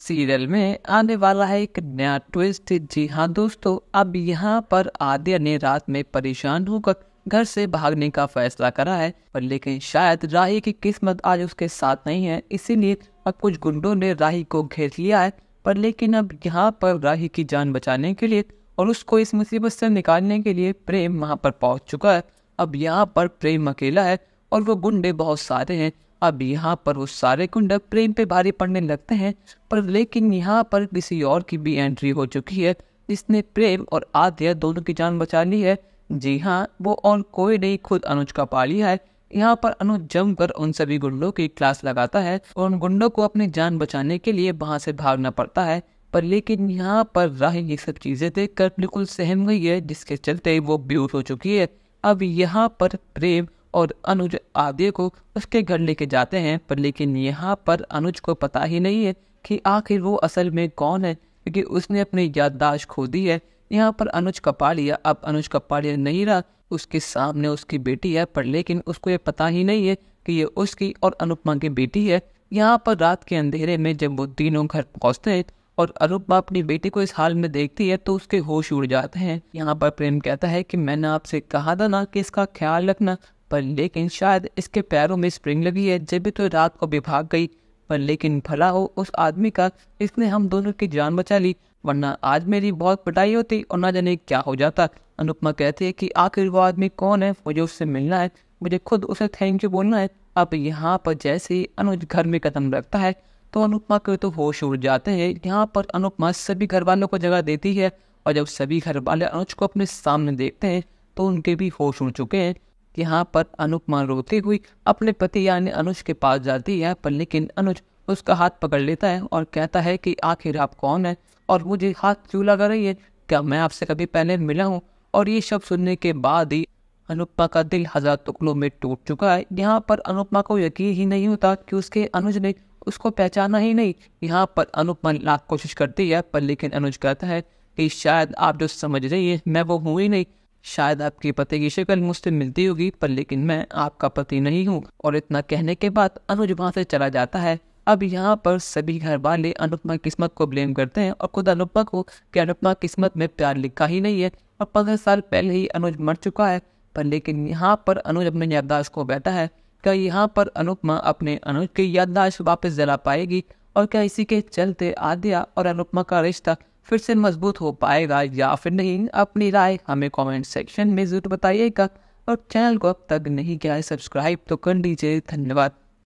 Serial में आने वाला है एक नया ट्विस्ट। जी हाँ दोस्तों, अब यहाँ पर आद्या ने रात में परेशान होकर घर से भागने का फैसला करा है, पर लेकिन शायद राही की किस्मत आज उसके साथ नहीं है, इसीलिए अब कुछ गुंडों ने राही को घेर लिया है। पर लेकिन अब यहाँ पर राही की जान बचाने के लिए और उसको इस मुसीबत से निकालने के लिए प्रेम वहाँ पर पहुँच चुका है। अब यहाँ पर प्रेम अकेला है और वो गुंडे बहुत सारे हैं। अब यहाँ पर वो सारे गुंडे प्रेम पे भारी पड़ने लगते हैं, पर लेकिन यहाँ पर किसी और की भी एंट्री हो चुकी है जिसने प्रेम और आद्या दोनों की जान बचा ली है। जी हाँ, वो और कोई नहीं, खुद अनुज कापालिया है। यहाँ पर अनुज जमकर उन सभी गुंडों की क्लास लगाता है और उन गुंडों को अपनी जान बचाने के लिए वहां से भागना पड़ता है। पर लेकिन यहाँ पर राही ये सब चीजें देखकर बिल्कुल सहम गई है, जिसके चलते वो बेहोश हो चुकी है। अब यहाँ पर प्रेम और अनुज आद्या को उसके घर लेके जाते हैं, पर लेकिन यहाँ पर अनुज को पता ही नहीं है कि आखिर वो असल में कौन है, क्योंकि उसने अपनी याददाश्त खो दी है। यहाँ पर अनुज कापालिया अब अनुज कापालिया नहीं रहा, उसके सामने उसकी बेटी है, पर लेकिन उसको ये पता ही नहीं है कि ये उसकी और अनुपमा की बेटी है। यहाँ पर रात के अंधेरे में जब वो तीनों घर पहुँचते हैं और अनुपमा अपनी बेटी को इस हाल में देखती है तो उसके होश उड़ जाते हैं। यहाँ पर प्रेम कहता है कि मैंने आपसे कहा था ना कि इसका ख्याल रखना, पर लेकिन शायद इसके पैरों में स्प्रिंग लगी है, जब भी तो रात को भी भाग गई। पर लेकिन भला हो उस आदमी का, इसने हम दोनों की जान बचा ली, वरना आज मेरी बहुत पिटाई होती और ना जाने क्या हो जाता। अनुपमा कहती है कि आखिर वो आदमी कौन है, मुझे उससे मिलना है, मुझे खुद उसे थैंक यू बोलना है। अब यहाँ पर जैसे ही अनुज घर में कदम रखता है तो अनुपमा के तो होश उड़ जाते हैं। यहाँ पर अनुपमा सभी घर वालों को जगह देती है और जब सभी घर वाले अनुज को अपने सामने देखते हैं तो उनके भी होश उड़ चुके हैं। यहाँ पर अनुपमा रोती हुई अपने पति यानी अनुज के पास जाती है, पर लेकिन अनुज उसका हाथ पकड़ लेता है और कहता है कि आखिर आप कौन है और मुझे हाथ क्यों लगा रही है, क्या मैं आपसे कभी पहले मिला हूँ। और ये शब्द सुनने के बाद ही अनुपमा का दिल हजार टुकड़ों में टूट चुका है। यहाँ पर अनुपमा को यकीन ही नहीं होता कि उसके अनुज ने उसको पहचाना ही नहीं। यहाँ पर अनुपमा लाख कोशिश करती है, पर लेकिन अनुज कहता है कि शायद आप जो समझ रही है मैं वो हूँ ही नहीं, शायद आपके पति की शक्ल मुझसे मिलती होगी, पर लेकिन मैं आपका पति नहीं हूँ। और इतना कहने के बाद अनुज वहां से चला जाता है। अब यहाँ पर सभी घर वाले अनुपमा किस्मत को ब्लेम करते हैं और खुद अनुपमा को कि अनुपमा किस्मत में प्यार लिखा ही नहीं है और 15 साल पहले ही अनुज मर चुका है। पर लेकिन यहाँ पर अनुज अपने याददाश्त को बैठा है, क्या यहाँ पर अनुपमा अपने अनुज की याददाश्त वापस दिला पाएगी और क्या इसी के चलते आद्या और अनुपमा का रिश्ता फिर से मजबूत हो पाएगा या फिर नहीं। अपनी राय हमें कमेंट सेक्शन में जरूर बताइएगा और चैनल को अब तक नहीं किया है सब्सक्राइब तो कर लीजिए। धन्यवाद।